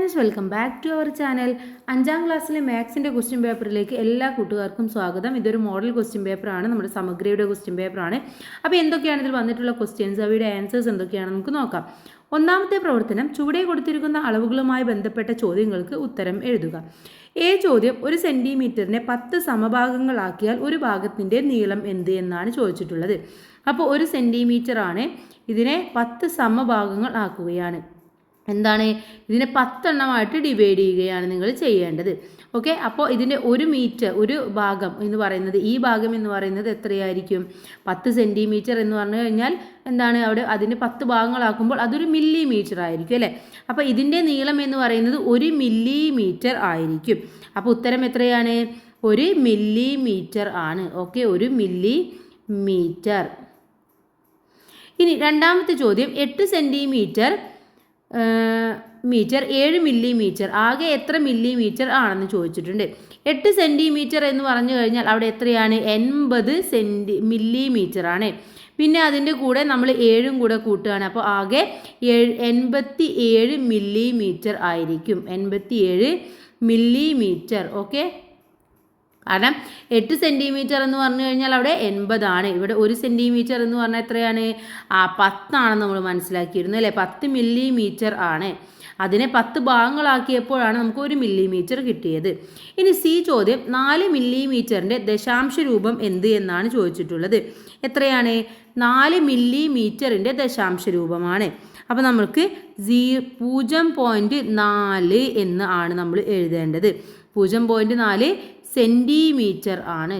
Friends, welcome back to our channel. 5ാം ക്ലാസ്സിലെ മാത്സിൻ്റെ ക്വസ്റ്റ്യൻ പേപ്പറിലേക്ക് എല്ലാ കൂട്ടുകാർക്കും സ്വാഗതം. ഇതൊരു മോഡൽ ക്വസ്റ്റ്യൻ പേപ്പറാണ്, നമ്മുടെ സമഗ്രയുടെ ക്വസ്റ്റ്യൻ പേപ്പറാണ്. അപ്പോൾ എന്തൊക്കെയാണ് ഇതിൽ വന്നിട്ടുള്ള ക്വസ്റ്റ്യൻസ്, അവയുടെ ആൻസേഴ്സ് എന്തൊക്കെയാണെന്ന് നമുക്ക് നോക്കാം. ഒന്നാമത്തെ പ്രവർത്തനം, ചുവടെ കൊടുത്തിരിക്കുന്ന അളവുകളുമായി ബന്ധപ്പെട്ട ചോദ്യങ്ങൾക്ക് ഉത്തരം എഴുതുക. എ ചോദ്യം, ഒരു സെൻറ്റിമീറ്ററിനെ 10 സമഭാഗങ്ങളാക്കിയാൽ ഒരു ഭാഗത്തിൻ്റെ നീളം എന്ത് എന്നാണ് ചോദിച്ചിട്ടുള്ളത്. അപ്പോൾ ഒരു സെൻറ്റിമീറ്റർ ആണ്, ഇതിനെ 10 സമഭാഗങ്ങൾ ആക്കുകയാണ്. എന്താണ്, ഇതിനെ 10 എണ്ണമായിട്ട് ഡിവൈഡ് ചെയ്യുകയാണ് നിങ്ങൾ ചെയ്യേണ്ടത്. ഓക്കെ, അപ്പോൾ ഇതിൻ്റെ ഒരു മീറ്റർ, ഒരു ഭാഗം എന്ന് പറയുന്നത്, ഈ ഭാഗം എന്ന് പറയുന്നത് എത്രയായിരിക്കും? 10 സെൻറ്റിമീറ്റർ എന്ന് പറഞ്ഞു കഴിഞ്ഞാൽ എന്താണ്, അവിടെ അതിന് 10 ഭാഗങ്ങളാക്കുമ്പോൾ അതൊരു മില്ലിമീറ്റർ ആയിരിക്കും അല്ലേ. അപ്പോൾ ഇതിൻ്റെ നീളം എന്ന് പറയുന്നത് 1 മില്ലിമീറ്റർ ആയിരിക്കും. അപ്പോൾ ഉത്തരം എത്രയാണ്? 1 മില്ലിമീറ്റർ ആണ്. Okay, 1 millimetre. ഇനി രണ്ടാമത്തെ ചോദ്യം, 8 സെൻറ്റിമീറ്റർ 7 മില്ലിമീറ്റർ, ആകെ എത്ര മില്ലിമീറ്റർ ആണെന്ന് ചോദിച്ചിട്ടുണ്ട്. 8 സെൻറ്റിമീറ്റർ എന്ന് പറഞ്ഞു കഴിഞ്ഞാൽ അവിടെ എത്രയാണ്? 80 മില്ലിമീറ്റർ ആണ്. പിന്നെ അതിൻ്റെ കൂടെ നമ്മൾ 7 കൂടെ കൂട്ടുകയാണ്, അപ്പോൾ ആകെ 87 മില്ലിമീറ്റർ ആയിരിക്കും. 87 മില്ലിമീറ്റർ. ഓക്കെ, കാരണം 8 സെൻറ്റിമീറ്റർ എന്ന് പറഞ്ഞു കഴിഞ്ഞാൽ അവിടെ 80 ആണ്. ഇവിടെ 1 സെൻറ്റിമീറ്റർ എന്ന് പറഞ്ഞാൽ എത്രയാണ്? 10 ആണെന്ന് നമ്മൾ മനസ്സിലാക്കിയിരുന്നു അല്ലേ. 10 മില്ലിമീറ്റർ ആണ്. അതിനെ 10 ഭാഗങ്ങളാക്കിയപ്പോഴാണ് നമുക്ക് 1 മില്ലിമീറ്റർ കിട്ടിയത്. ഇനി സി ചോദ്യം, 4 മില്ലിമീറ്ററിൻ്റെ ദശാംശ രൂപം എന്ത് എന്നാണ് ചോദിച്ചിട്ടുള്ളത്. എത്രയാണ്? 4 മില്ലിമീറ്ററിൻ്റെ ദശാംശ രൂപമാണ്. അപ്പോൾ നമുക്ക് 0.4 എന്ന് ആണ് നമ്മൾ എഴുതേണ്ടത്. 0.4 സെൻറ്റിമീറ്റർ ആണ്.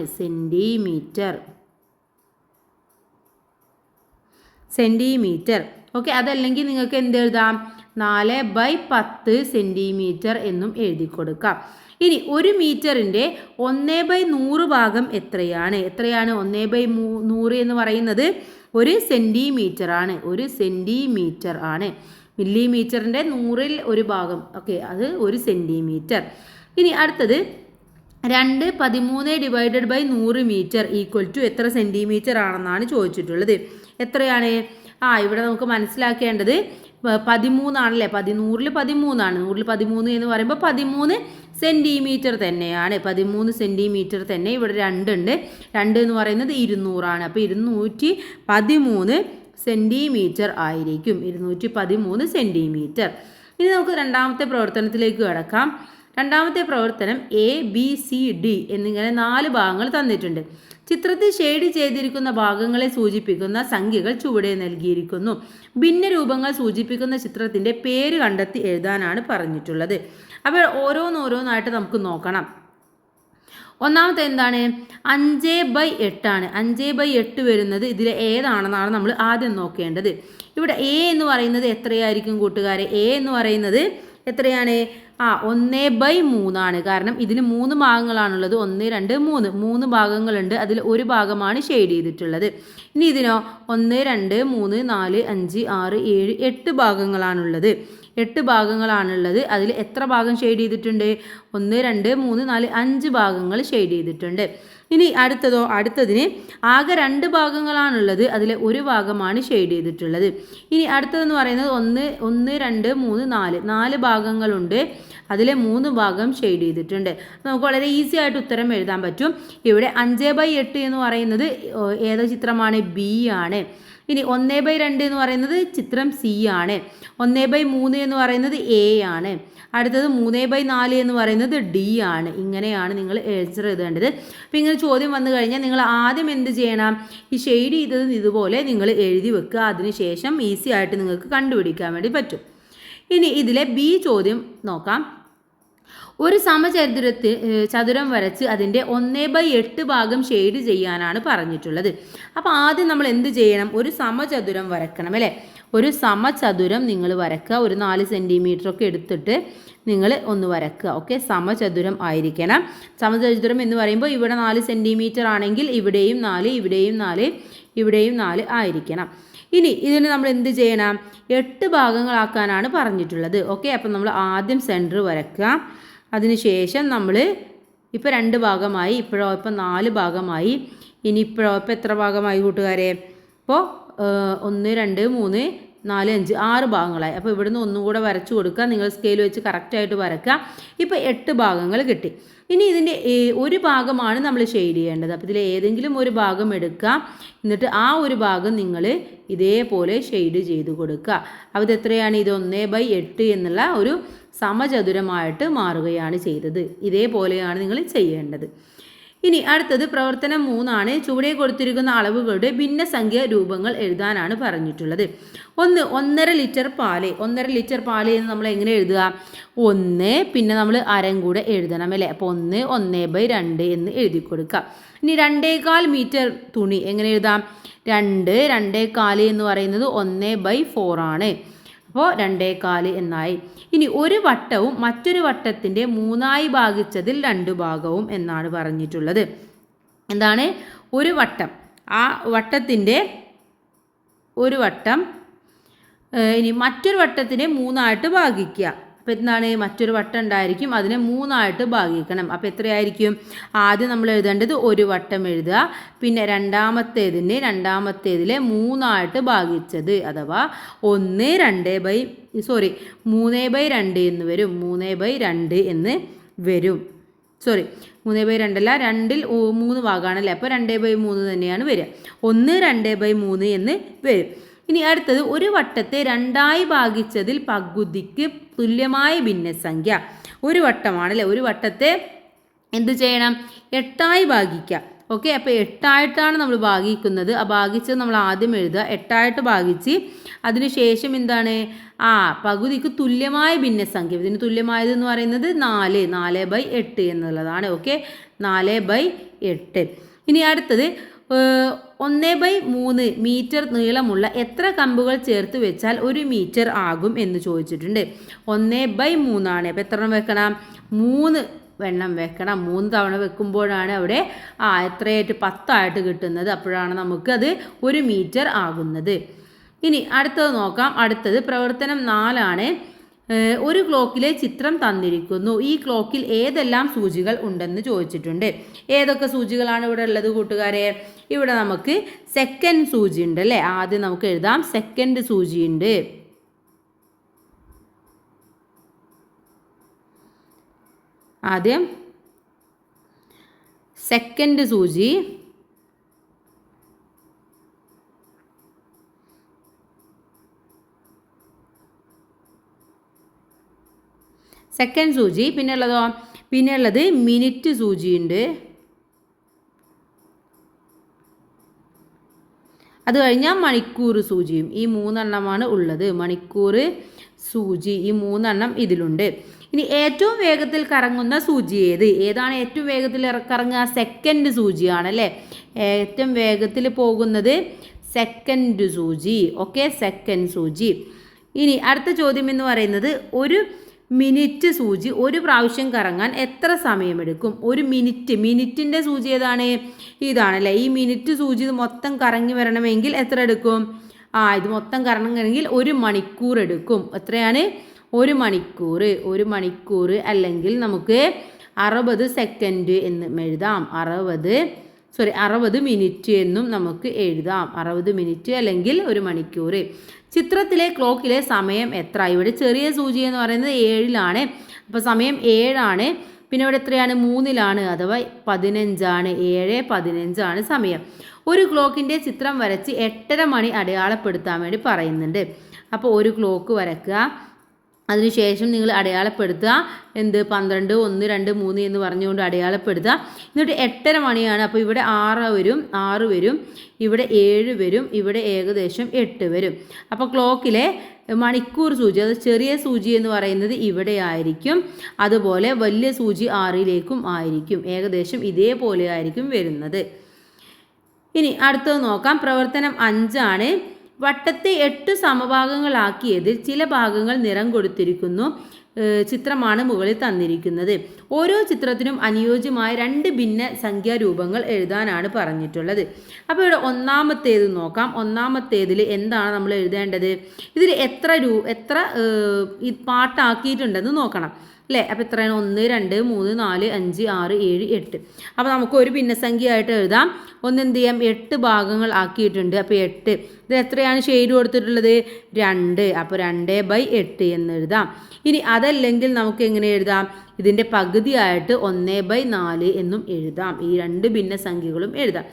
സെൻറ്റിമീറ്റർ. ഓക്കെ, അതല്ലെങ്കിൽ നിങ്ങൾക്ക് എന്ത് എഴുതാം? 4/10 സെൻറ്റിമീറ്റർ എന്നും എഴുതി കൊടുക്കാം. ഇനി 1 മീറ്ററിൻ്റെ 1/100 ഭാഗം എത്രയാണ്? 1/100 എന്ന് പറയുന്നത് 1 സെൻറ്റിമീറ്റർ ആണ്. 1 സെൻറ്റിമീറ്റർ ആണ്. മില്ലിമീറ്ററിൻ്റെ 100ൽ 1 ഭാഗം. ഓക്കെ, അത് 1 സെൻറ്റിമീറ്റർ. ഇനി അടുത്തത് 2/13 മീറ്റർ ഈക്വൽ ടു എത്ര സെൻറ്റിമീറ്റർ ആണെന്നാണ് ചോദിച്ചിട്ടുള്ളത്. എത്രയാണ്? ഇവിടെ നമുക്ക് മനസ്സിലാക്കേണ്ടത് 13 ആണല്ലേ. 100ൽ 13 ആണ്. 100ൽ 13 എന്ന് പറയുമ്പോൾ 13 സെൻറ്റിമീറ്റർ തന്നെയാണ്. 13 സെൻറ്റിമീറ്റർ തന്നെ. ഇവിടെ 2 ഉണ്ട്. 2 എന്ന് പറയുന്നത് 200 ആണ്. അപ്പോൾ 213 സെൻറ്റിമീറ്റർ ആയിരിക്കും. 213 സെൻറ്റിമീറ്റർ. ഇനി നമുക്ക് രണ്ടാമത്തെ പ്രവർത്തനത്തിലേക്ക് കിടക്കാം. രണ്ടാമത്തെ പ്രവർത്തനം, ABCD എന്നിങ്ങനെ 4 ഭാഗങ്ങൾ തന്നിട്ടുണ്ട്. ചിത്രത്തിൽ ഷെയ്ഡ് ചെയ്തിരിക്കുന്ന ഭാഗങ്ങളെ സൂചിപ്പിക്കുന്ന സംഖ്യകൾ ചുവടെ നൽകിയിരിക്കുന്നു. ഭിന്ന രൂപങ്ങൾ സൂചിപ്പിക്കുന്ന ചിത്രത്തിൻ്റെ പേര് കണ്ടെത്തി എഴുതാനാണ് പറഞ്ഞിട്ടുള്ളത്. അപ്പോൾ ഓരോന്നായിട്ട് നമുക്ക് നോക്കണം. ഒന്നാമത്തെ എന്താണ്? 5/8 ആണ്. 5/8 വരുന്നത് ഇതിൽ ഏതാണെന്നാണ് നമ്മൾ ആദ്യം നോക്കേണ്ടത്. ഇവിടെ A എന്ന് പറയുന്നത് എത്രയായിരിക്കും കൂട്ടുകാരെ? A എന്ന് പറയുന്നത് എത്രയാണ്? 1/3 ആണ്. കാരണം ഇതിന് 3 ഭാഗങ്ങളാണുള്ളത്. 1, 2, 3 ഭാഗങ്ങളുണ്ട്. അതിൽ ഒരു ഭാഗമാണ് ഷെയ്ഡ് ചെയ്തിട്ടുള്ളത്. ഇനി ഇതിനോ 1, 2, 3, 4, 5, 6, 7, 8 ഭാഗങ്ങളാണുള്ളത്. 8 ഭാഗങ്ങളാണുള്ളത്. അതിൽ എത്ര ഭാഗം ഷെയ്ഡ് ചെയ്തിട്ടുണ്ട്? 1, 2, 3, 4, 5 ഭാഗങ്ങൾ ഷെയ്ഡ് ചെയ്തിട്ടുണ്ട്. ഇനി അടുത്തതിന് ആകെ 2 ഭാഗങ്ങളാണുള്ളത്. അതിലെ ഒരു ഭാഗമാണ് ഷെയ്ഡ് ചെയ്തിട്ടുള്ളത്. ഇനി അടുത്തതെന്ന് പറയുന്നത് 1, 2, 3, 4 ഭാഗങ്ങളുണ്ട്. അതിലെ 3 ഭാഗം ഷെയ്ഡ് ചെയ്തിട്ടുണ്ട്. നമുക്ക് വളരെ ഈസി ആയിട്ട് ഉത്തരം എഴുതാൻ പറ്റും. ഇവിടെ 5/8 എന്ന് പറയുന്നത് ഏത് ചിത്രമാണ്? B ആണ്. ഇനി 1/2 എന്ന് പറയുന്നത് ചിത്രം C ആണ്. 1/3 എന്ന് പറയുന്നത് A ആണ്. അടുത്തത് 3/4 എന്ന് പറയുന്നത് D ആണ്. ഇങ്ങനെയാണ് നിങ്ങൾ ആൻസർ എഴുതേണ്ടത്. അപ്പോൾ ഇങ്ങനെ ചോദ്യം വന്നു കഴിഞ്ഞാൽ നിങ്ങൾ ആദ്യം എന്ത് ചെയ്യണം? ഈ ഷെയ്ഡ് ചെയ്തത് ഇതുപോലെ നിങ്ങൾ എഴുതി വെക്കുക. അതിനുശേഷം ഈസി ആയിട്ട് നിങ്ങൾക്ക് കണ്ടുപിടിക്കാൻ വേണ്ടി പറ്റും. ഇനി ഇതിലെ B ചോദ്യം നോക്കാം. ഒരു ചതുരം വരച്ച് അതിൻ്റെ 1/8 ഭാഗം ഷെയ്ഡ് ചെയ്യാനാണ് പറഞ്ഞിട്ടുള്ളത്. അപ്പോൾ ആദ്യം നമ്മൾ എന്ത് ചെയ്യണം? ഒരു സമചതുരം വരക്കണം അല്ലേ. ഒരു സമചതുരം നിങ്ങൾ വരക്കുക. ഒരു 4 സെൻറ്റിമീറ്റർ ഒക്കെ എടുത്തിട്ട് നിങ്ങൾ ഒന്ന് വരക്കുക. ഓക്കെ, സമചതുരം ആയിരിക്കണം. സമചതുരം എന്ന് പറയുമ്പോൾ ഇവിടെ 4 സെൻറ്റിമീറ്റർ ആണെങ്കിൽ ഇവിടെയും 4, ഇവിടെയും 4, ഇവിടെയും 4 ആയിരിക്കണം. ഇനി ഇതിന് നമ്മൾ എന്ത് ചെയ്യണം? 8 ഭാഗങ്ങളാക്കാനാണ് പറഞ്ഞിട്ടുള്ളത്. ഓക്കെ, അപ്പം നമ്മൾ ആദ്യം സെൻറ്റർ വരക്കുക. അതിനുശേഷം നമ്മൾ ഇപ്പോൾ 2 ഭാഗമായി, ഇപ്പോഴോ ഇപ്പം 4 ഭാഗമായി. ഇനി ഇപ്പോഴോ ഇപ്പം എത്ര ഭാഗമായി കൂട്ടുകാരെ? ഇപ്പോൾ 1, 2, 3, 4, 5, 6 ഭാഗങ്ങളായി. അപ്പോൾ ഇവിടുന്ന് ഒന്നും കൂടെ വരച്ചു കൊടുക്കുക. നിങ്ങൾ സ്കെയിൽ വെച്ച് കറക്റ്റായിട്ട് വരക്കുക. ഇപ്പോൾ 8 ഭാഗങ്ങൾ കിട്ടി. ഇനി ഇതിൻ്റെ ഒരു ഭാഗമാണ് നമ്മൾ ഷെയ്ഡ് ചെയ്യേണ്ടത്. അപ്പോൾ ഇതിൽ ഏതെങ്കിലും ഒരു ഭാഗം എടുക്കുക. എന്നിട്ട് ആ ഒരു ഭാഗം നിങ്ങൾ ഇതേപോലെ ഷെയ്ഡ് ചെയ്ത് കൊടുക്കുക. അപ്പോൾ ഇത് എത്രയാണ്? ഇത് 1/8 എന്നുള്ള ഒരു സമചതുരമായിട്ട് മാറുകയാണ് ചെയ്തത്. ഇതേപോലെയാണ് നിങ്ങൾ ചെയ്യേണ്ടത്. ഇനി അടുത്തത് പ്രവർത്തനം 3 ആണ്. ചുവടെ കൊടുത്തിരിക്കുന്ന അളവുകളുടെ ഭിന്നസംഖ്യ രൂപങ്ങൾ എഴുതാനാണ് പറഞ്ഞിട്ടുള്ളത്. 1.5 ലിറ്റർ പാല്. 1.5 ലിറ്റർ പാല് എന്ന് നമ്മൾ എങ്ങനെ എഴുതുക? 1 പിന്നെ നമ്മൾ അരം കൂടെ എഴുതണം അല്ലേ? അപ്പോൾ 1 1/2 എന്ന് എഴുതി കൊടുക്കുക. ഇനി 2.25 മീറ്റർ തുണി എങ്ങനെ എഴുതാം? 2 2.25 എന്ന് പറയുന്നത് 1/4 ആണ്. അപ്പോൾ 2.25 എന്നായി. ഇനി ഒരു വട്ടവും മറ്റൊരു വട്ടത്തിൻ്റെ 3ആയി ഭാഗിച്ചതിൽ 2 ഭാഗവും എന്നാണ് പറഞ്ഞിട്ടുള്ളത്. എന്താണ്? ഒരു വട്ടം, ആ വട്ടത്തിൻ്റെ ഒരു വട്ടം ഇനി മറ്റൊരു വട്ടത്തിനെ 3ആയിട്ട് ഭാഗിക്കുക. അപ്പോൾ എന്താണ്? മറ്റൊരു വട്ടം ഉണ്ടായിരിക്കും, അതിനെ 3ആയിട്ട് ഭാഗിക്കണം. അപ്പോൾ എത്രയായിരിക്കും? ആദ്യം നമ്മൾ എഴുതേണ്ടത് ഒരു വട്ടം എഴുതുക. പിന്നെ രണ്ടാമത്തേതിലെ 3ആയിട്ട് ഭാഗിച്ചത് അഥവാ 3/2 എന്ന് വരും. 3/2 എന്ന് വരും. 3/2 അല്ല, 2ൽ 3 ഭാഗമാണല്ലേ? അപ്പോൾ 2/3 തന്നെയാണ് വരിക. 1 2/3 എന്ന് വരും. ഇനി അടുത്തത് ഒരു വട്ടത്തെ 2ആയി ഭാഗിച്ചതിൽ പകുതിക്ക് തുല്യമായ ഭിന്നസംഖ്യ. ഒരു വട്ടമാണല്ലേ? ഒരു വട്ടത്തെ എന്ത് ചെയ്യണം? 8ആയി ഭാഗിക്കുക. ഓക്കെ, അപ്പോൾ 8ആയിട്ടാണ് നമ്മൾ ഭാഗിക്കുന്നത്. ആ ഭാഗിച്ചത് നമ്മൾ ആദ്യം എഴുതുക. 8ആയിട്ട് ഭാഗിച്ച് അതിനുശേഷം എന്താണ്? പകുതിക്ക് തുല്യമായ ഭിന്നസംഖ്യ. ഇതിന് തുല്യമായത് എന്ന് പറയുന്നത് 4/8 എന്നുള്ളതാണ്. ഓക്കെ, 4/8. ഇനി അടുത്തത് 1/3 മീറ്റർ നീളമുള്ള എത്ര കമ്പുകൾ ചേർത്ത് വെച്ചാൽ 1 മീറ്റർ ആകും എന്ന് ചോദിച്ചിട്ടുണ്ട്. 1/3 ആണ്. അപ്പോൾ എത്ര എണ്ണം വെക്കണം? 3 എണ്ണം വെക്കണം. 3 തവണ വെക്കുമ്പോഴാണ് അവിടെ എത്രയായിട്ട് 10 ആയിട്ട് കിട്ടുന്നത്. അപ്പോഴാണ് നമുക്കത് 1 മീറ്റർ ആകുന്നത്. ഇനി അടുത്തത് നോക്കാം. അടുത്തത് പ്രവർത്തനം 4 ആണ്. ഒരു ക്ലോക്കിലെ ചിത്രം തന്നിരിക്കുന്നു. ഈ ക്ലോക്കിൽ ഏതെല്ലാം സൂചികൾ ഉണ്ടെന്ന് ചോദിച്ചിട്ടുണ്ട്. ഏതൊക്കെ സൂചികളാണ് ഇവിടെ ഉള്ളത് കൂട്ടുകാരെ? ഇവിടെ നമുക്ക് സെക്കൻഡ് സൂചി ഉണ്ട് അല്ലേ? ആദ്യം നമുക്ക് എഴുതാം. സെക്കൻഡ് സൂചിയുണ്ട്. ആദ്യം സെക്കൻഡ് സൂചി, സെക്കൻഡ് സൂചി. പിന്നെയുള്ളത് മിനിറ്റ് സൂചിയുണ്ട്. അത് കഴിഞ്ഞാൽ മണിക്കൂർ സൂചിയും. ഈ 3 എണ്ണമാണ് ഉള്ളത്. മണിക്കൂർ സൂചി, ഈ 3 എണ്ണം ഇതിലുണ്ട്. ഇനി ഏറ്റവും വേഗത്തിൽ കറങ്ങുന്ന സൂചി ഏതാണ് ഏറ്റവും വേഗത്തിൽ കറങ്ങുക? സെക്കൻഡ് സൂചിയാണല്ലേ? ഏറ്റവും വേഗത്തിൽ പോകുന്നത് സെക്കൻഡ് സൂചി. ഓക്കെ, സെക്കൻഡ് സൂചി. ഇനി അടുത്ത ചോദ്യം എന്ന് പറയുന്നത്, ഒരു മിനിറ്റ് സൂചി ഒരു പ്രാവശ്യം കറങ്ങാൻ എത്ര സമയമെടുക്കും? ഒരു മിനിറ്റിൻ്റെ സൂചി ഏതാണ്? ഇതാണല്ലേ? ഈ മിനിറ്റ് സൂചി ഇത് മൊത്തം കറങ്ങി വരണമെങ്കിൽ എത്ര എടുക്കും? ഇത് മൊത്തം കറങ്ങണമെങ്കിൽ 1 മണിക്കൂർ എടുക്കും. എത്രയാണ്? 1 മണിക്കൂർ. 1 മണിക്കൂർ അല്ലെങ്കിൽ നമുക്ക് 60 സെക്കൻഡ് എന്നും എഴുതാം. 60 മിനിറ്റ് എന്നും നമുക്ക് എഴുതാം. 60 മിനിറ്റ് അല്ലെങ്കിൽ 1 മണിക്കൂർ. ചിത്രത്തിലെ ക്ലോക്കിലെ സമയം എത്ര? ഇവിടെ ചെറിയ സൂചി എന്ന് പറയുന്നത് 7ലാണ്. അപ്പോൾ സമയം 7 ആണ്. പിന്നെ ഇവിടെ എത്രയാണ്? 3ലാണ് അഥവാ 15 ആണ്. 7:15 ആണ് സമയം. ഒരു ക്ലോക്കിൻ്റെ ചിത്രം വരച്ച് 8:30 മണി അടയാളപ്പെടുത്താൻ വേണ്ടി പറയുന്നുണ്ട്. അപ്പോൾ ഒരു ക്ലോക്ക് വരയ്ക്കുക. അതിനുശേഷം നിങ്ങൾ അടയാളപ്പെടുത്തുക. 12, 1, 2, 3 എന്ന് പറഞ്ഞുകൊണ്ട് അടയാളപ്പെടുത്തുക. എന്നിട്ട് 8:30 മണിയാണ്. അപ്പോൾ ഇവിടെ 6 വരും, ഇവിടെ 7 വരും, ഇവിടെ ഏകദേശം 8 വരും. അപ്പോൾ ക്ലോക്കിലെ മണിക്കൂർ സൂചി, അത് ചെറിയ സൂചി എന്ന് പറയുന്നത് ഇവിടെ ആയിരിക്കും. അതുപോലെ വലിയ സൂചി 6ലേക്കും ആയിരിക്കും. ഏകദേശം ഇതേപോലെ ആയിരിക്കും വരുന്നത്. ഇനി അടുത്തത് നോക്കാം. പ്രവർത്തനം 5 ആണ്. വട്ടത്തെ 8 സമഭാഗങ്ങളാക്കിയതിൽ ചില ഭാഗങ്ങൾ നിറം കൊടുത്തിരിക്കുന്നു ചിത്രമാണ് മുകളിൽ തന്നിരിക്കുന്നത്. ഓരോ ചിത്രത്തിനും അനുയോജ്യമായ 2 ഭിന്ന സംഖ്യാരൂപങ്ങൾ എഴുതാനാണ് പറഞ്ഞിട്ടുള്ളത്. അപ്പോൾ ഇവിടെ ഒന്നാമത്തേത് നോക്കാം. ഒന്നാമത്തേതിൽ എന്താണ് നമ്മൾ എഴുതേണ്ടത്? ഇതിൽ എത്ര പാട്ടാക്കിയിട്ടുണ്ടെന്ന് നോക്കണം. അല്ലേ? അപ്പോൾ എത്രയാണ്? 1 2 3 4 5 6 7 8. അപ്പോൾ നമുക്ക് ഒരു ഭിന്നസംഖ്യയായിട്ട് എഴുതാം. ഒന്ന് എന്ത് ചെയ്യാം? 8 ഭാഗങ്ങൾ ആക്കിയിട്ടുണ്ട്. അപ്പോൾ 8 ഇത് എത്രയാണ് ഷെയ്ഡ് കൊടുത്തിട്ടുള്ളത്? 2. അപ്പോൾ 2/8 എന്ന് എഴുതാം. ഇനി അതല്ലെങ്കിൽ നമുക്ക് എങ്ങനെ എഴുതാം? ഇതിൻ്റെ പകുതിയായിട്ട് 1/4 എന്നും എഴുതാം. ഈ 2 ഭിന്നസംഖ്യകളും എഴുതാം.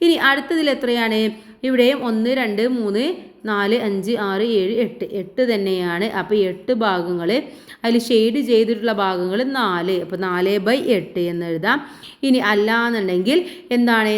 ഇനി അടുത്തതിൽ എത്രയാണ്? ഇവിടെയും 1 2 3 4 5 6 7 8 8 തന്നെയാണ്. അപ്പോൾ 8 ഭാഗങ്ങൾ, അതിൽ ഷെയ്ഡ് ചെയ്തിട്ടുള്ള ഭാഗങ്ങൾ 4. അപ്പോൾ 4/8 എന്ന് എഴുതാം. ഇനി അല്ല എന്നുണ്ടെങ്കിൽ എന്താണ്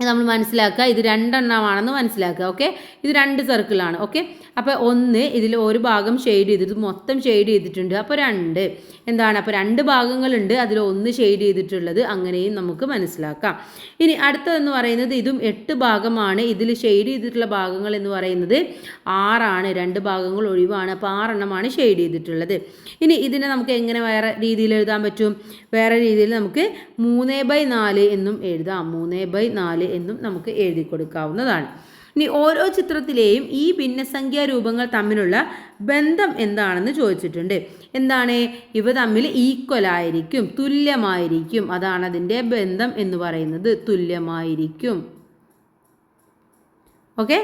നമ്മൾ മനസ്സിലാക്കുക? ഇത് 2 എണ്ണമാണെന്ന് മനസ്സിലാക്കുക. ഓക്കെ, ഇത് 2 സർക്കിളാണ്. ഓക്കെ, അപ്പോൾ 1 ഇതിൽ ഒരു ഭാഗം ഷെയ്ഡ് ചെയ്തിട്ട് മൊത്തം ഷെയ്ഡ് ചെയ്തിട്ടുണ്ട്. അപ്പോൾ 2 എന്താണ്? അപ്പോൾ 2 ഭാഗങ്ങളുണ്ട്, അതിൽ 1 ഷെയ്ഡ് ചെയ്തിട്ടുള്ളത്. അങ്ങനെയും നമുക്ക് മനസ്സിലാക്കാം. ഇനി അടുത്തതെന്ന് പറയുന്നത് ഇതും 8 ഭാഗമാണ്. ഇതിൽ ഷെയ്ഡ് ചെയ്തിട്ടുള്ള ഭാഗങ്ങൾ എന്ന് പറയുന്നത് 6ആണ്. 2 ഭാഗങ്ങൾ ഒഴിവാണ്. അപ്പോൾ 6 എണ്ണമാണ് ഷെയ്ഡ് ചെയ്തിട്ടുള്ളത്. ഇനി ഇതിനെ നമുക്ക് എങ്ങനെ വേറെ രീതിയിൽ എഴുതാൻ പറ്റും? വേറെ രീതിയിൽ നമുക്ക് 3/4 എന്നും എഴുതാം. 3/4 എന്നും നമുക്ക് എഴുതി കൊടുക്കാവുന്നതാണ്. ഇനി ഓരോ ചിത്രത്തിലെയും ഈ ഭിന്നസംഖ്യാ രൂപങ്ങൾ തമ്മിലുള്ള ബന്ധം എന്താണെന്ന് ചോദിച്ചിട്ടുണ്ട്. എന്താണ്? ഇവ തമ്മിൽ ഈക്വൽ ആയിരിക്കും, തുല്യമായിരിക്കും. അതാണ് അതിൻ്റെ ബന്ധം എന്ന് പറയുന്നത്, തുല്യമായിരിക്കും. ഓക്കെ,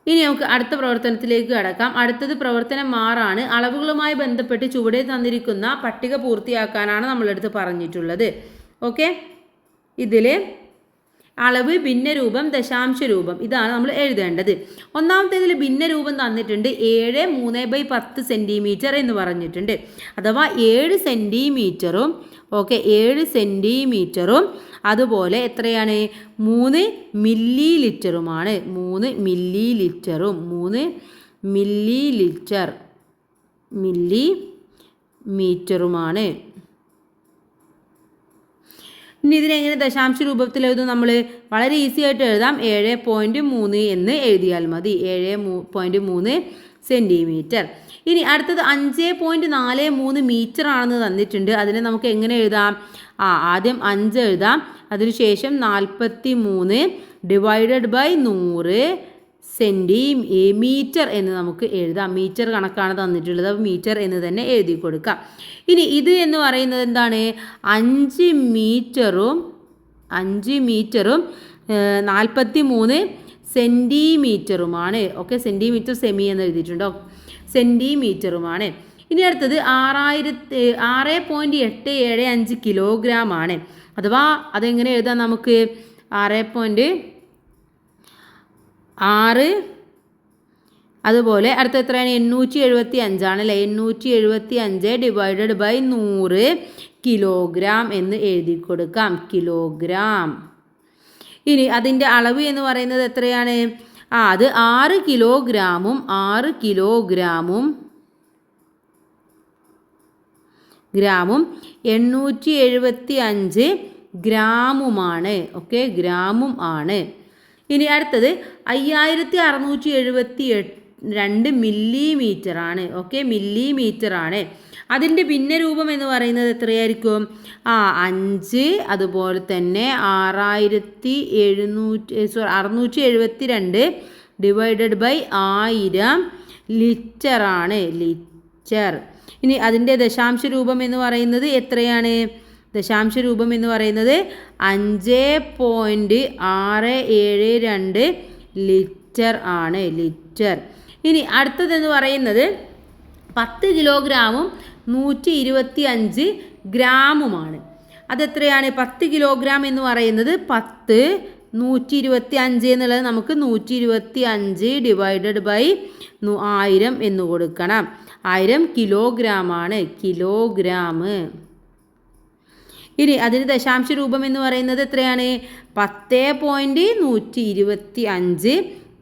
ഇനി നമുക്ക് അടുത്ത പ്രവർത്തനത്തിലേക്ക് കടക്കാം. അടുത്തത് പ്രവർത്തനം 6 അളവുകളുമായി ബന്ധപ്പെട്ട് ചുവടെ തന്നിരിക്കുന്ന പട്ടിക പൂർത്തിയാക്കാനാണ് നമ്മളെടുത്ത് പറഞ്ഞിട്ടുള്ളത്. ഓക്കെ, ഇതിൽ അളവ്, ഭിന്നരൂപം, ദശാംശരൂപം, ഇതാണ് നമ്മൾ എഴുതേണ്ടത്. ഒന്നാമത്തേതിൽ ഭിന്നരൂപം തന്നിട്ടുണ്ട്. 7 3/10 സെൻറ്റിമീറ്റർ എന്ന് പറഞ്ഞിട്ടുണ്ട്. അഥവാ 7 സെൻറ്റിമീറ്ററും 7 സെൻറ്റിമീറ്ററും അതുപോലെ എത്രയാണ്? 3 മില്ലി ലിറ്ററുമാണ്. 3 മില്ലി ലിറ്ററും 3 മില്ലി മീറ്ററുമാണ്. ഇനി ഇതിനെങ്ങനെ ദശാംശ രൂപത്തിൽ എഴുതും? നമ്മൾ വളരെ ഈസി ആയിട്ട് എഴുതാം. 7.3 എന്ന് എഴുതിയാൽ മതി. 7.3 സെൻറ്റിമീറ്റർ. ഇനി അടുത്തത് 5.43 മീറ്റർ ആണെന്ന് തന്നിട്ടുണ്ട്. അതിനെ നമുക്ക് എങ്ങനെ എഴുതാം? ആദ്യം 5 എഴുതാം. അതിനുശേഷം 43 /100 സെൻറ്റിമീറ്റർ എന്ന് നമുക്ക് എഴുതാം. മീറ്റർ കണക്കാണ് തന്നിട്ടുള്ളത്. അപ്പോൾ മീറ്റർ എന്ന് തന്നെ എഴുതി കൊടുക്കാം. ഇനി ഇത് എന്ന് പറയുന്നത് എന്താണ്? 5 മീറ്ററും 43 സെൻറ്റിമീറ്ററുമാണ്. ഓക്കെ, സെൻറ്റിമീറ്റർ സെമി എന്ന് എഴുതിയിട്ടുണ്ടോ? സെൻറ്റിമീറ്ററുമാണ്. ഇനി അടുത്തത് 6.875 കിലോഗ്രാം ആണ്. അഥവാ അതെങ്ങനെ എഴുതാം നമുക്ക്? 6.6 അതുപോലെ അടുത്ത എത്രയാണ്? 875 ആണല്ലേ? 875 /100 കിലോഗ്രാം എന്ന് എഴുതി കൊടുക്കാം. കിലോഗ്രാം. ഇനി അതിൻ്റെ അളവ് എന്ന് പറയുന്നത് എത്രയാണ്? അത് 6 കിലോഗ്രാമും 875 ഗ്രാമുമാണ്. ഓക്കെ, ഗ്രാമും ആണ്. ഇനി അടുത്തത് 5672 മില്ലിമീറ്റർ ആണ്. ഓക്കെ, മില്ലിമീറ്റർ ആണ്. അതിൻ്റെ ഭിന്നരൂപം എന്ന് പറയുന്നത് എത്രയായിരിക്കും? 5 അതുപോലെ തന്നെ 672 /1000 ലിറ്റർ ആണ്. ലിറ്റർ. ഇനി അതിൻ്റെ ദശാംശ രൂപം എന്ന് പറയുന്നത് എത്രയാണ്? ദശാംശ രൂപം എന്ന് പറയുന്നത് 5.672 ലിറ്റർ ആണ്. ലിറ്റർ. ഇനി അടുത്തതെന്ന് പറയുന്നത് 10 കിലോഗ്രാമും 125 ഗ്രാമുമാണ്. അതെത്രയാണ്? 10 കിലോഗ്രാം എന്ന് പറയുന്നത് 10 125 എന്നുള്ളത് നമുക്ക് 125 /1000 എന്ന് കൊടുക്കണം. 1000 കിലോഗ്രാമാണ്. കിലോഗ്രാം. ഇനി അതിന് ദശാംശ രൂപം എന്ന് പറയുന്നത് എത്രയാണ്? 10.125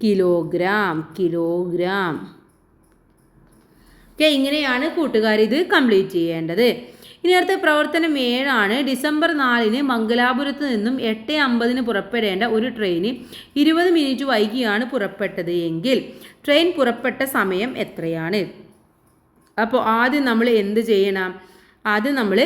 കിലോഗ്രാം. കിലോഗ്രാം. ഓക്കെ, ഇങ്ങനെയാണ് കൂട്ടുകാർ ഇത് കംപ്ലീറ്റ് ചെയ്യേണ്ടത്. ഇനി അടുത്ത പ്രവർത്തനം 7 ഡിസംബർ 4 മംഗലാപുരത്ത് നിന്നും 8:50 പുറപ്പെടേണ്ട ഒരു ട്രെയിന് 20 മിനിറ്റ് വൈകിയാണ് പുറപ്പെട്ടത് എങ്കിൽ ട്രെയിൻ പുറപ്പെട്ട സമയം എത്രയാണ്? അപ്പോൾ ആദ്യം നമ്മൾ എന്ത് ചെയ്യണം? ആദ്യം നമ്മൾ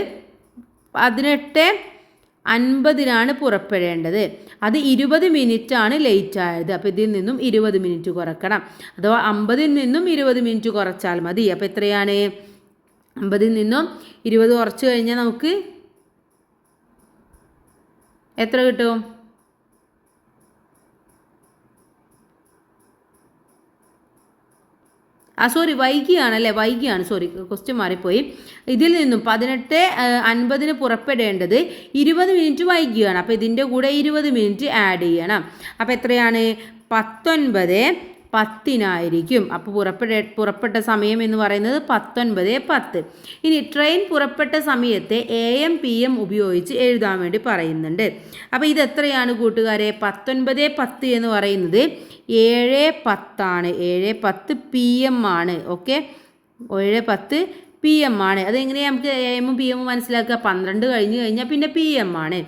18:50 പുറപ്പെടേണ്ടത്. അത് 20 മിനിറ്റാണ് ലേറ്റ് ആയത്. അപ്പോൾ ഇതിൽ നിന്നും 20 മിനിറ്റ് കുറക്കണം. അഥവാ 50-ൽ നിന്നും 20 മിനിറ്റ് കുറച്ചാൽ മതി. അപ്പോൾ എത്രയാണ്? 50 നിന്നും 20 കുറച്ച് കഴിഞ്ഞാൽ നമുക്ക് എത്ര കിട്ടും? വൈകിയാണ് ക്വസ്റ്റ്യൻ മാറിപ്പോയി. ഇതിൽ നിന്നും 18:50 പുറപ്പെടേണ്ടത് 20 മിനിറ്റ് വൈകിയാണ്. അപ്പോൾ ഇതിൻ്റെ കൂടെ 20 മിനിറ്റ് ആഡ് ചെയ്യണം. അപ്പോൾ എത്രയാണ്? 19:10 അപ്പോൾ പുറപ്പെട്ട സമയം എന്ന് പറയുന്നത് 19:10. ഇനി ട്രെയിൻ പുറപ്പെട്ട സമയത്തെ AM PM ഉപയോഗിച്ച് എഴുതാൻ വേണ്ടി പറയുന്നുണ്ട്. അപ്പോൾ ഇത് എത്രയാണ് കൂട്ടുകാരെ? 19:10 എന്ന് പറയുന്നത് 7:10 ആണ്. 7:10 PM ആണ്. ഓക്കെ, 7:10 PM ആണ്. അതെങ്ങനെയാണ് നമുക്ക് AM PM മനസ്സിലാക്കുക? 12 കഴിഞ്ഞ് കഴിഞ്ഞാൽ പിന്നെ PM ആണ്.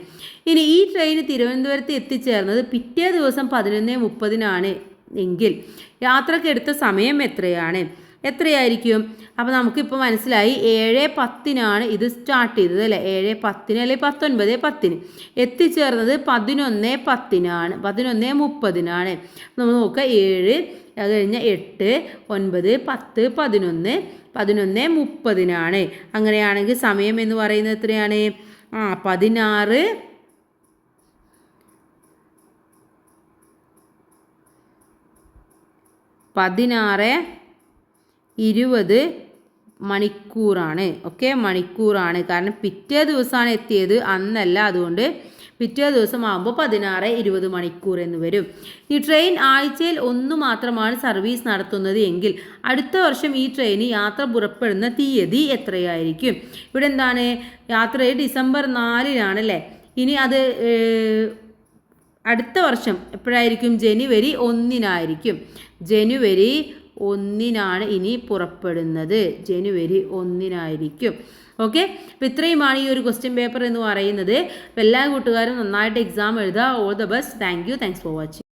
ഇനി ഈ ട്രെയിൻ തിരുവനന്തപുരത്ത് എത്തിച്ചേർന്നത് പിറ്റേ ദിവസം 11:30 എങ്കിൽ യാത്രക്ക് എടുത്ത സമയം എത്രയായിരിക്കും? അപ്പോൾ നമുക്കിപ്പോൾ മനസ്സിലായി 7:10 ഇത് സ്റ്റാർട്ട് ചെയ്തത് അല്ലേ? 7:10 അല്ലെങ്കിൽ 19:10 എത്തിച്ചേർന്നത് 11:10 11:30 നമ്മൾ നോക്കുക. 7 അത് കഴിഞ്ഞാൽ 8 9 10 11 11:30 അങ്ങനെയാണെങ്കിൽ സമയം എന്ന് പറയുന്നത് എത്രയാണ്? 16:20 മണിക്കൂറാണ്. ഓക്കെ, മണിക്കൂറാണ്. കാരണം പിറ്റേ ദിവസമാണ് എത്തിയത്, അന്നല്ല. അതുകൊണ്ട് പിറ്റേ ദിവസം ആകുമ്പോൾ 16:20 മണിക്കൂർ എന്ന് വരും. ഈ ട്രെയിൻ ആഴ്ചയിൽ 1 മാത്രമാണ് സർവീസ് നടത്തുന്നത് എങ്കിൽ അടുത്ത വർഷം ഈ ട്രെയിന് യാത്ര പുറപ്പെടുന്ന തീയതി എത്രയായിരിക്കും? ഇവിടെ എന്താണ്? യാത്ര ഡിസംബർ 4 അല്ലേ? ഇനി അത് അടുത്ത വർഷം എപ്പോഴായിരിക്കും? ജനുവരി 1 ജനുവരി 1 ഇനി പുറപ്പെടുന്നത്. ജനുവരി 1 ഓക്കെ, അപ്പോൾ ഇത്രയുമാണ് ഈ ഒരു ക്വസ്റ്റ്യൻ പേപ്പർ എന്ന് പറയുന്നത്. അപ്പോൾ എല്ലാ കൂട്ടുകാരും നന്നായിട്ട് എക്സാം എഴുതുക. All the best. Thanks for watching.